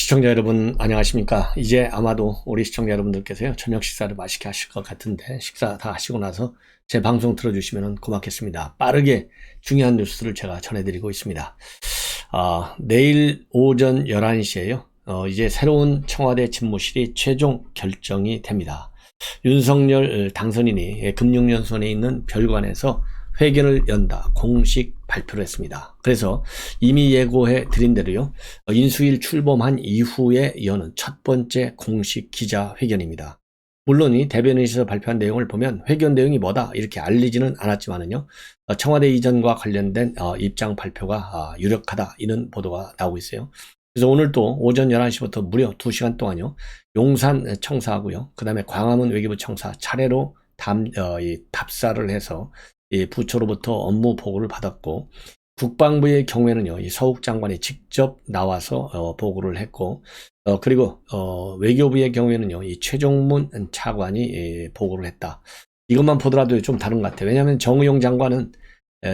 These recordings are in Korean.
시청자 여러분 안녕하십니까. 이제 아마도 우리 시청자 여러분들께서요 저녁 식사를 맛있게 하실 것 같은데, 식사 다 하시고 나서 제 방송 들어주시면 고맙겠습니다. 빠르게 중요한 뉴스를 제가 전해드리고 있습니다. 내일 오전 11시에요 이제 새로운 청와대 집무실이 최종 결정이 됩니다. 윤석열 당선인이 금융연수원에 있는 별관에서 회견을 연다 공식 발표를 했습니다. 그래서 이미 예고해 드린 대로요 인수일 출범한 이후에 여는 첫 번째 공식 기자회견입니다. 물론 이 대변인실에서 발표한 내용을 보면 회견 내용이 뭐다 이렇게 알리지는 않았지만은요 청와대 이전과 관련된 입장 발표가 유력하다 이런 보도가 나오고 있어요. 그래서 오늘 또 오전 11시부터 무려 2시간 동안요 용산 청사하고요 그 다음에 광화문 외교부 청사 차례로 답사를 해서 이 부처로부터 업무 보고를 받았고, 국방부의 경우에는요 이 서욱 장관이 직접 나와서 보고를 했고, 그리고 외교부의 경우에는요 이 최종문 차관이 보고를 했다. 이것만 보더라도 좀 다른 것 같아요. 왜냐하면 정의용 장관은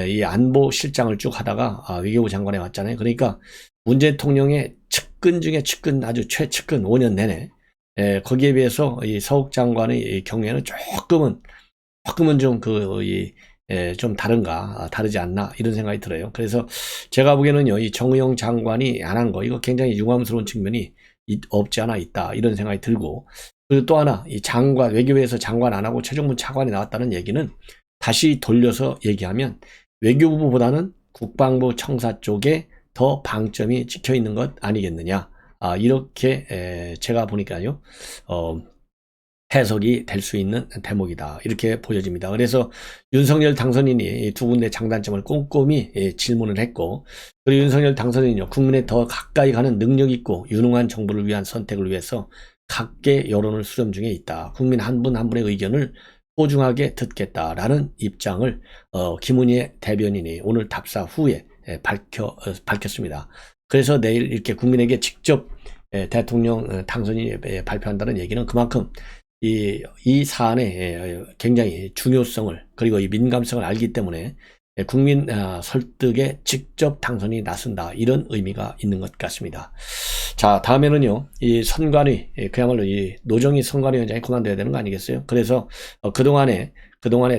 이 안보 실장을 쭉 하다가 외교부 장관에 왔잖아요. 그러니까 문 대통령의 측근 중에 측근, 아주 최측근 5년 내내 거기에 비해서 이 서욱 장관의 경우에는 조금은 좀 좀 다르지 않나 이런 생각이 들어요. 그래서 제가 보기에는요 이 정의용 장관이 안 한 거 이거 굉장히 유감스러운 측면이 없지 않아 있다 이런 생각이 들고, 그리고 또 하나 이 장관, 외교부에서 장관 안 하고 최종문 차관이 나왔다는 얘기는 다시 돌려서 얘기하면 외교부보다는 국방부 청사 쪽에 더 방점이 찍혀 있는 것 아니겠느냐, 이렇게 제가 보니까요 해석이 될 수 있는 대목이다 이렇게 보여집니다. 그래서 윤석열 당선인이 두 군데 장단점을 꼼꼼히 질문을 했고, 그리고 윤석열 당선인이요 국민에 더 가까이 가는 능력 있고 유능한 정부를 위한 선택을 위해서 각계 여론을 수렴 중에 있다. 국민 한 분 한 분의 의견을 소중하게 듣겠다라는 입장을 김은희 대변인이 오늘 답사 후에 밝혔습니다. 그래서 내일 이렇게 국민에게 직접 대통령 당선인이 발표한다는 얘기는 그만큼 이 사안의 굉장히 중요성을, 그리고 이 민감성을 알기 때문에 국민 설득에 직접 당선이 나선다 이런 의미가 있는 것 같습니다. 자, 다음에는요 이 선관위, 그야말로 이 노정희 선관위원장이 그만둬야 되는 거 아니겠어요? 그래서 그동안에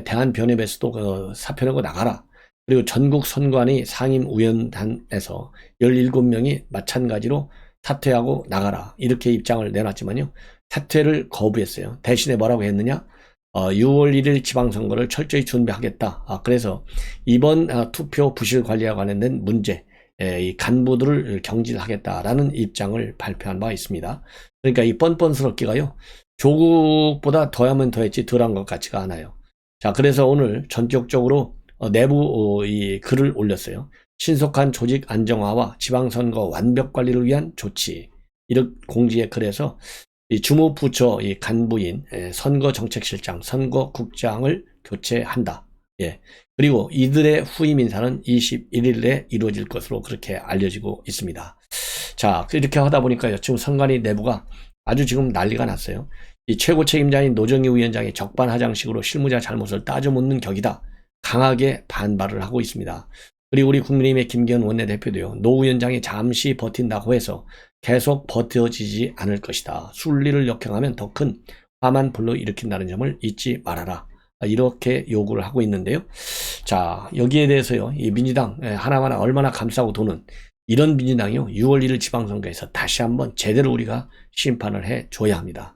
대한변협에서도 사표 내고 나가라, 그리고 전국 선관위 상임위원단에서 17명이 마찬가지로 사퇴하고 나가라 이렇게 입장을 내놨지만요 사퇴를 거부했어요. 대신에 뭐라고 했느냐, 6월 1일 지방선거를 철저히 준비하겠다. 그래서 이번 투표 부실 관리와 관련된 문제, 이 간부들을 경질하겠다라는 입장을 발표한 바 있습니다. 그러니까 이 뻔뻔스럽기가요 조국보다 더하면 더했지 덜한 것 같지가 않아요. 자, 그래서 오늘 전격적으로 내부 이 글을 올렸어요. 신속한 조직 안정화와 지방선거 완벽 관리를 위한 조치, 이런 공지의 글에서 이 주무부처 이 간부인 선거정책실장, 선거국장을 교체한다. 그리고 이들의 후임 인사는 21일에 이루어질 것으로 그렇게 알려지고 있습니다. 자, 이렇게 하다 보니까요 지금 선관위 내부가 아주 지금 난리가 났어요. 이 최고 책임자인 노정희 위원장이 적반하장식으로 실무자 잘못을 따져 묻는 격이다, 강하게 반발을 하고 있습니다. 그리고 우리 국민의힘의 김기현 원내대표도요 노 위원장이 잠시 버틴다고 해서 계속 버텨지지 않을 것이다. 순리를 역행하면 더 큰 화만 불러일으킨다는 점을 잊지 말아라. 이렇게 요구를 하고 있는데요. 자, 여기에 대해서요 이 민주당 하나하나 얼마나 감싸고 도는 이런 민주당이요 6월 1일 지방선거에서 다시 한번 제대로 우리가 심판을 해줘야 합니다.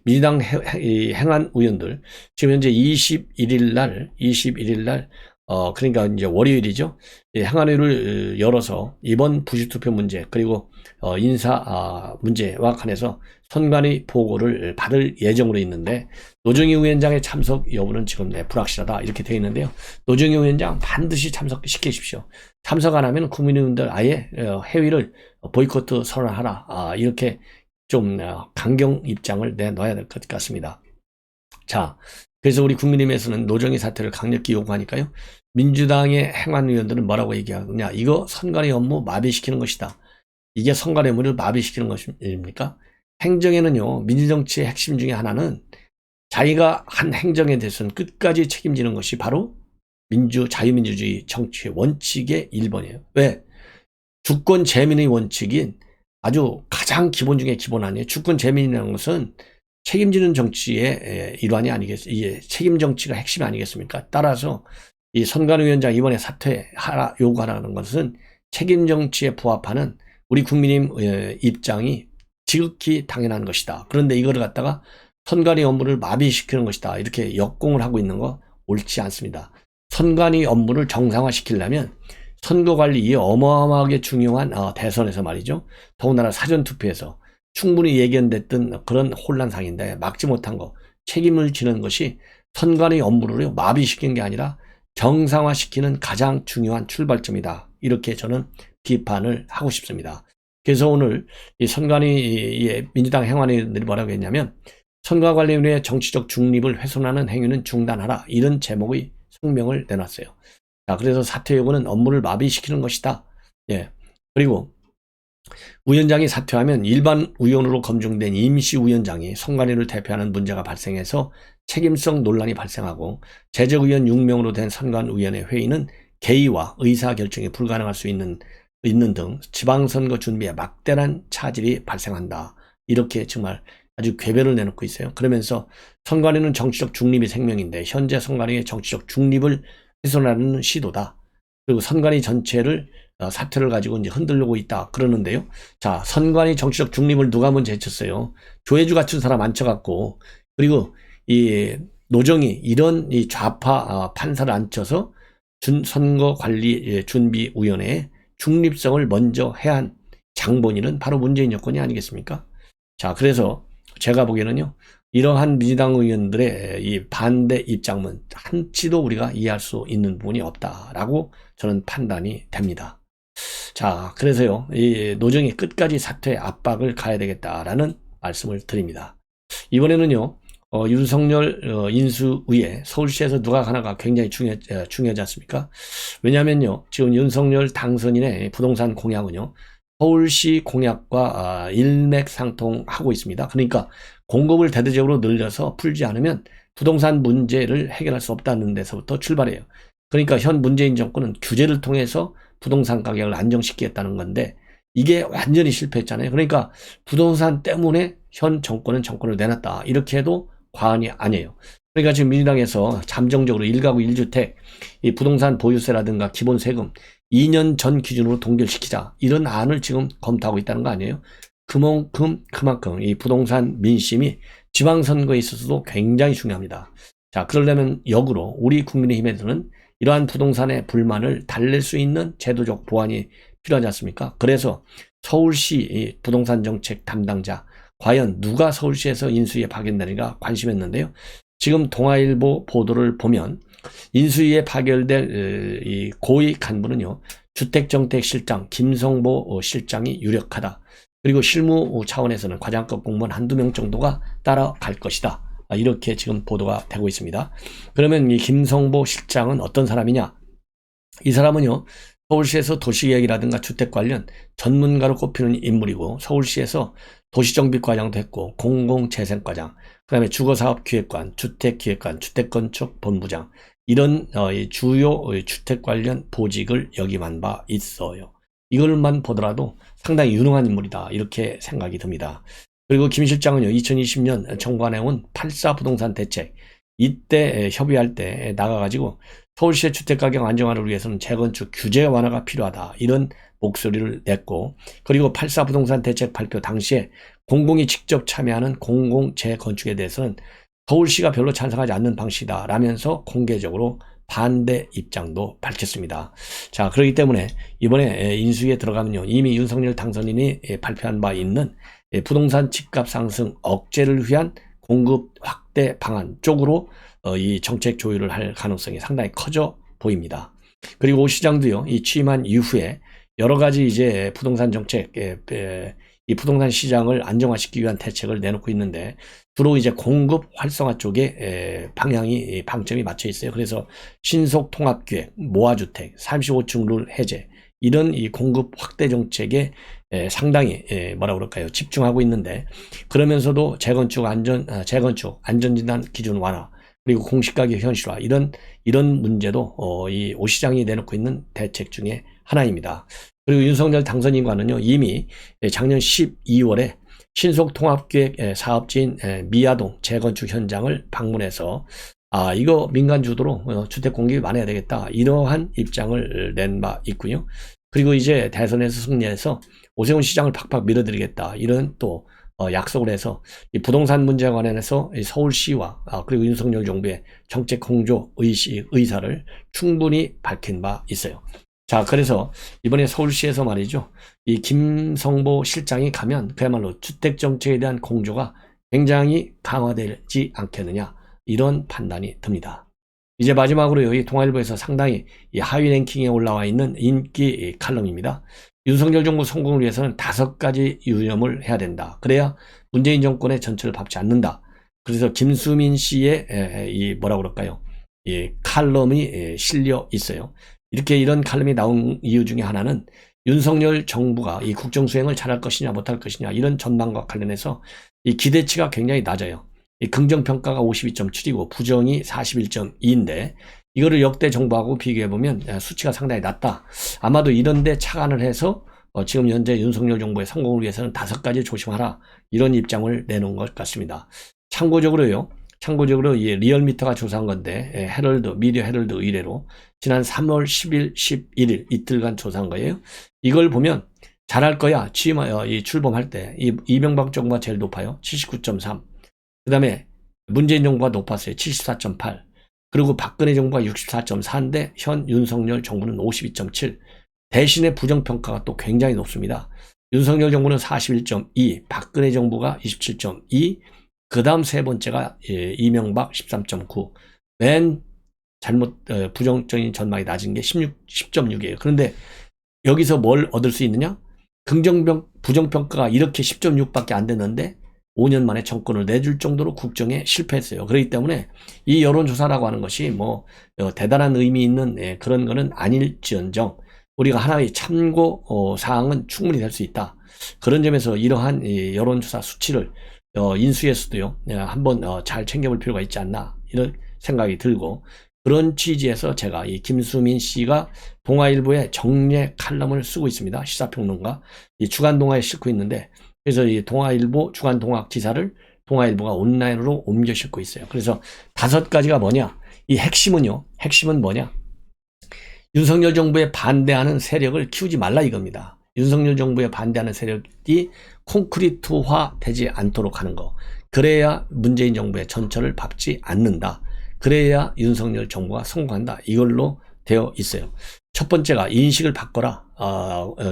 민주당 행안 의원들 지금 현재 21일 날 그러니까 이제 월요일이죠. 행안위를 열어서 이번 부실투표 문제, 그리고 인사 문제와 관해서 선관위 보고를 받을 예정으로 있는데, 노정희 위원장의 참석 여부는 지금 불확실하다 이렇게 되어 있는데요. 노정희 위원장 반드시 참석시키십시오. 참석 안 하면 국민의원들 아예 회의를 보이콧 선언하라, 이렇게 좀 강경 입장을 내놔야 될 것 같습니다. 자, 그래서 우리 국민의힘에서는 노정희 사퇴를 강력히 요구하니까요 민주당의 행안위원들은 뭐라고 얘기하느냐, 이거 선관위 업무 마비시키는 것이다. 이게 선관위 업무를 마비시키는 것입니까? 행정에는요 민주정치의 핵심 중에 하나는 자기가 한 행정에 대해서는 끝까지 책임지는 것이 바로 자유민주주의 정치의 원칙의 1번이에요. 왜? 주권 재민의 원칙인 아주 가장 가장 기본 중에 기본 아니에요. 주권 재민이라는 것은 책임지는 정치의 일환이 이게 책임 정치가 핵심이 아니겠습니까? 따라서 이 선관위원장 이번에 사퇴하라 요구하라는 것은 책임 정치에 부합하는 우리 국민의힘 입장이 지극히 당연한 것이다. 그런데 이거를 갖다가 선관위 업무를 마비시키는 것이다. 이렇게 역공을 하고 있는 거 옳지 않습니다. 선관위 업무를 정상화시키려면 선거관리, 이 어마어마하게 중요한 대선에서 말이죠. 더군다나 사전투표에서 충분히 예견됐던 그런 혼란상인데 막지 못한 거, 책임을 지는 것이 선관위 업무를 마비시킨 게 아니라 정상화시키는 가장 중요한 출발점이다. 이렇게 저는 비판을 하고 싶습니다. 그래서 오늘 이 선관위의 민주당 행안위원들이 뭐라고 했냐면 선거관리위원회의 정치적 중립을 훼손하는 행위는 중단하라. 이런 제목의 성명을 내놨어요. 자, 그래서 사퇴 요구는 업무를 마비시키는 것이다. 예. 그리고 위원장이 사퇴하면 일반 위원으로 검증된 임시위원장이 선관위를 대표하는 문제가 발생해서 책임성 논란이 발생하고 재적위원 6명으로 된 선관위원회 회의는 개의와 의사결정이 불가능할 수 있는 등 지방선거 준비에 막대한 차질이 발생한다. 이렇게 정말 아주 궤변을 내놓고 있어요. 그러면서 선관위는 정치적 중립이 생명인데 현재 선관위의 정치적 중립을 훼손하는 시도다. 그리고 선관위 전체를 사퇴를 가지고 이제 흔들려고 있다 그러는데요. 자, 선관위 정치적 중립을 누가 먼저 해쳤어요? 조혜주 같은 사람 앉혀갖고, 그리고 이 노정이 이런 이 좌파 판사를 앉혀서 선거관리준비위원회의 중립성을 먼저 해야 한 장본인은 바로 문재인 여권이 아니겠습니까? 자, 그래서 제가 보기에는요, 이러한 민주당 의원들의 이 반대 입장은 한치도 우리가 이해할 수 있는 부분이 없다라고 저는 판단이 됩니다. 자, 그래서요, 이 노정이 끝까지 사퇴 압박을 가야 되겠다라는 말씀을 드립니다. 이번에는요, 윤석열 인수위에 서울시에서 누가 가나가 굉장히 중요하지 않습니까? 왜냐하면요, 지금 윤석열 당선인의 부동산 공약은요, 서울시 공약과 일맥상통하고 있습니다. 그러니까 공급을 대대적으로 늘려서 풀지 않으면 부동산 문제를 해결할 수 없다는 데서부터 출발해요. 그러니까 현 문재인 정권은 규제를 통해서 부동산 가격을 안정시키겠다는 건데 이게 완전히 실패했잖아요. 그러니까 부동산 때문에 현 정권은 정권을 내놨다. 이렇게 해도 과언이 아니에요. 그러니까 지금 민주당에서 잠정적으로 1가구 1주택 이 부동산 보유세라든가 기본 세금 2년 전 기준으로 동결시키자 이런 안을 지금 검토하고 있다는 거 아니에요? 그만큼 이 부동산 민심이 지방선거에 있어서도 굉장히 중요합니다. 자, 그러려면 역으로 우리 국민의힘에서는 이러한 부동산의 불만을 달랠 수 있는 제도적 보완이 필요하지 않습니까? 그래서 서울시 부동산 정책 담당자 과연 누가 서울시에서 인수위에 파견되는가 관심했는데요. 지금 동아일보 보도를 보면 인수위에 파견될 이 고위 간부는요, 주택정책실장 김성보 실장이 유력하다. 그리고 실무 차원에서는 과장급 공무원 한두 명 정도가 따라갈 것이다. 이렇게 지금 보도가 되고 있습니다. 그러면 이 김성보 실장은 어떤 사람이냐? 이 사람은요, 서울시에서 도시계획이라든가 주택 관련 전문가로 꼽히는 인물이고 서울시에서 도시정비과장도 했고 공공재생과장, 그 다음에 주거사업기획관, 주택기획관, 주택건축 본부장 이런 주요 주택 관련 보직을 역임한 바 있어요. 이걸만 보더라도 상당히 유능한 인물이다 이렇게 생각이 듭니다. 그리고 김 실장은요, 2020년 정부가 내온 8.4 부동산 대책 이때 협의할 때 나가가지고 서울시의 주택가격 안정화를 위해서는 재건축 규제 완화가 필요하다 이런 목소리를 냈고, 그리고 8.4 부동산 대책 발표 당시에 공공이 직접 참여하는 공공 재건축에 대해서는 서울시가 별로 찬성하지 않는 방식이다 라면서 공개적으로 반대 입장도 밝혔습니다. 자, 그렇기 때문에 이번에 인수위에 들어가면요, 이미 윤석열 당선인이 발표한 바 있는 부동산 집값 상승 억제를 위한 공급 확대 방안 쪽으로 이 정책 조율을 할 가능성이 상당히 커져 보입니다. 그리고 오 시장도요, 이 취임한 이후에 여러 가지 이제 부동산 정책, 이 부동산 시장을 안정화시키기 위한 대책을 내놓고 있는데 주로 이제 공급 활성화 쪽에 방점이 맞춰 있어요. 그래서 신속 통합기획, 모아주택, 35층 룰 해제 이런 이 공급 확대 정책에 상당히 뭐라 그럴까요? 집중하고 있는데, 그러면서도 재건축 안전진단 기준 완화, 그리고 공시가격 현실화 이런 문제도 이 오 시장이 내놓고 있는 대책 중에 하나입니다. 그리고 윤석열 당선인과는요, 이미 작년 12월에 신속통합계획 사업지인 미아동 재건축 현장을 방문해서 이거 민간 주도로 주택 공급이 많아야 되겠다, 이러한 입장을 낸 바 있고요. 그리고 이제 대선에서 승리해서 오세훈 시장을 팍팍 밀어드리겠다, 이런 또 약속을 해서 이 부동산 문제와 관련해서 서울시와 그리고 윤석열 정부의 정책 공조 의사를 충분히 밝힌 바 있어요. 자, 그래서 이번에 서울시에서 말이죠, 이 김성보 실장이 가면 그야말로 주택정책에 대한 공조가 굉장히 강화되지 않겠느냐, 이런 판단이 듭니다. 이제 마지막으로요, 이 동아일보에서 상당히 이 하위 랭킹에 올라와 있는 인기 칼럼입니다. 윤석열 정부 성공을 위해서는 5가지 유념을 해야 된다. 그래야 문재인 정권의 전철을 밟지 않는다. 그래서 김수민 씨의 이 뭐라 그럴까요? 이 칼럼이 실려 있어요. 이런 칼럼이 나온 이유 중에 하나는 윤석열 정부가 이 국정수행을 잘할 것이냐 못할 것이냐, 이런 전망과 관련해서 이 기대치가 굉장히 낮아요. 이 긍정평가가 52.7이고 부정이 41.2인데 이거를 역대 정부하고 비교해보면 수치가 상당히 낮다. 아마도 이런데 착안을 해서 지금 현재 윤석열 정부의 성공을 위해서는 5가지 조심하라, 이런 입장을 내놓은 것 같습니다. 참고적으로 이 리얼미터가 조사한 건데, 미디어 헤럴드 의뢰로 지난 3월 10일, 11일 이틀간 조사한 거예요. 이걸 보면 잘할 거야, 출범할 때 이명박 정부가 제일 높아요. 79.3. 그 다음에 문재인 정부가 높았어요. 74.8. 그리고 박근혜 정부가 64.4인데 현 윤석열 정부는 52.7. 대신에 부정평가가 또 굉장히 높습니다. 윤석열 정부는 41.2, 박근혜 정부가 27.2, 그 다음 세 번째가 이명박 13.9. 맨 부정적인 전망이 낮은 게 10.6이에요. 그런데 여기서 뭘 얻을 수 있느냐? 부정평가가 이렇게 10.6밖에 안 됐는데 5년 만에 정권을 내줄 정도로 국정에 실패했어요. 그렇기 때문에 이 여론조사라고 하는 것이 대단한 의미 있는 그런 거는 아닐지언정 우리가 하나의 참고 사항은 충분히 될 수 있다. 그런 점에서 이러한 여론조사 수치를 인수에서도요, 한번 잘 챙겨볼 필요가 있지 않나, 이런 생각이 들고, 그런 취지에서 제가 이 김수민 씨가 동아일보에 정례 칼럼을 쓰고 있습니다. 시사평론가. 이 주간동아에 싣고 있는데, 그래서 이 동아일보 주간동학 기사를 동아일보가 온라인으로 옮겨 싣고 있어요. 그래서 5가지가 뭐냐? 이 핵심은 뭐냐? 윤석열 정부에 반대하는 세력을 키우지 말라, 이겁니다. 윤석열 정부에 반대하는 세력이 콘크리트화 되지 않도록 하는 거. 그래야 문재인 정부의 전철을 밟지 않는다. 그래야 윤석열 정부가 성공한다. 이걸로 되어 있어요. 첫 번째가 인식을 바꿔라.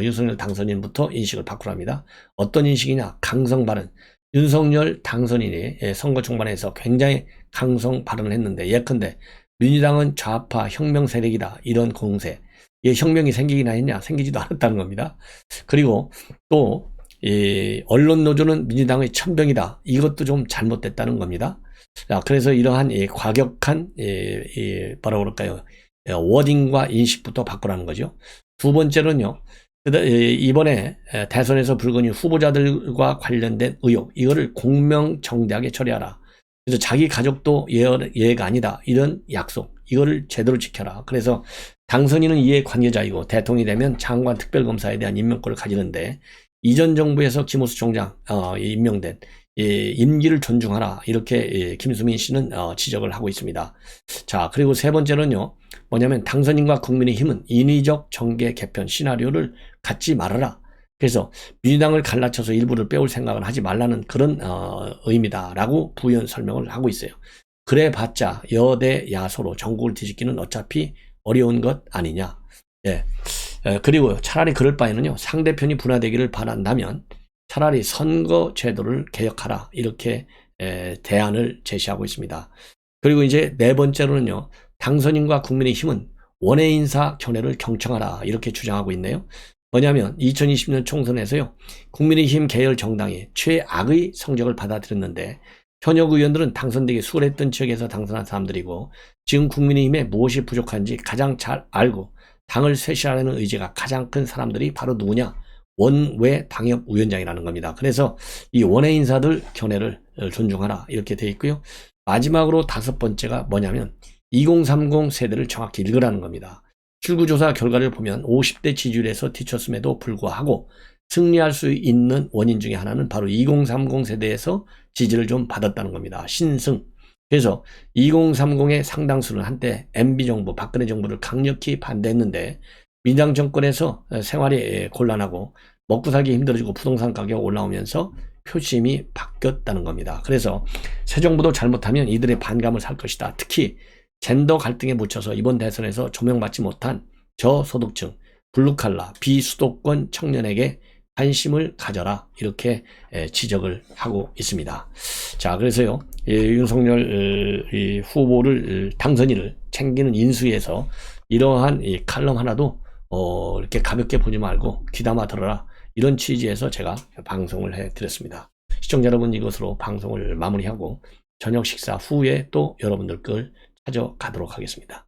윤석열 당선인부터 인식을 바꾸랍니다. 어떤 인식이냐? 강성 발언. 윤석열 당선인이 선거 중반에서 굉장히 강성 발언을 했는데, 예컨대 민주당은 좌파 혁명 세력이다, 이런 공세. 혁명이 생기긴 했냐? 생기지도 않았다는 겁니다. 그리고 또 언론 노조는 민주당의 천병이다, 이것도 좀 잘못됐다는 겁니다. 그래서 이러한 과격한 뭐라고 그럴까요? 워딩과 인식부터 바꾸라는 거죠. 두 번째로는요, 이번에 대선에서 불거진 후보자들과 관련된 의혹, 이거를 공명정대하게 처리하라. 그래서 자기 가족도 예가 아니다, 이런 약속, 이거를 제대로 지켜라. 그래서 당선인은 이해 관계자이고 대통령이 되면 장관 특별검사에 대한 임명권을 가지는데, 이전 정부에서 김호수 총장 임명된 임기를 존중하라, 이렇게 김수민 씨는 지적을 하고 있습니다. 자, 그리고 세 번째는요, 뭐냐면 당선인과 국민의힘은 인위적 정계 개편 시나리오를 갖지 말아라. 그래서 민주당을 갈라쳐서 일부를 빼올 생각은 하지 말라는 그런 의미다라고 부연 설명을 하고 있어요. 그래봤자 여대 야소로 전국을 뒤집기는 어차피 어려운 것 아니냐. 그리고 차라리 그럴 바에는요, 상대편이 분화되기를 바란다면 차라리 선거 제도를 개혁하라, 이렇게 대안을 제시하고 있습니다. 그리고 이제 네 번째로는요, 당선인과 국민의힘은 원외 인사 견해를 경청하라, 이렇게 주장하고 있네요. 뭐냐면 2020년 총선에서요, 국민의힘 계열 정당이 최악의 성적을 받아들였는데, 현역 의원들은 당선되기 수월했던 지역에서 당선한 사람들이고, 지금 국민의힘에 무엇이 부족한지 가장 잘 알고 당을 쇄신하려는 의지가 가장 큰 사람들이 바로 누구냐? 원외 당협위원장이라는 겁니다. 그래서 이 원외 인사들 견해를 존중하라, 이렇게 되어 있고요. 마지막으로 5번째가 뭐냐면 2030 세대를 정확히 읽으라는 겁니다. 출구조사 결과를 보면 50대 지지율에서 뒤쳤음에도 불구하고 승리할 수 있는 원인 중에 하나는 바로 2030 세대에서 지지를 좀 받았다는 겁니다. 신승. 그래서 2030의 상당수는 한때 MB정부, 박근혜 정부를 강력히 반대했는데 민주당 정권에서 생활이 곤란하고 먹고 살기 힘들어지고 부동산 가격 올라오면서 표심이 바뀌었다는 겁니다. 그래서 새 정부도 잘못하면 이들의 반감을 살 것이다. 특히 젠더 갈등에 묻혀서 이번 대선에서 조명받지 못한 저소득층, 블루칼라, 비수도권 청년에게 관심을 가져라 이렇게 지적을 하고 있습니다. 자, 그래서요 윤석열 후보를 당선인을 챙기는 인수위에서 이러한 이 칼럼 하나도 이렇게 가볍게 보지 말고 귀담아 들어라 이런 취지에서 제가 방송을 해드렸습니다. 시청자 여러분, 이것으로 방송을 마무리하고 저녁 식사 후에 또 여러분들 걸 찾아가도록 하겠습니다.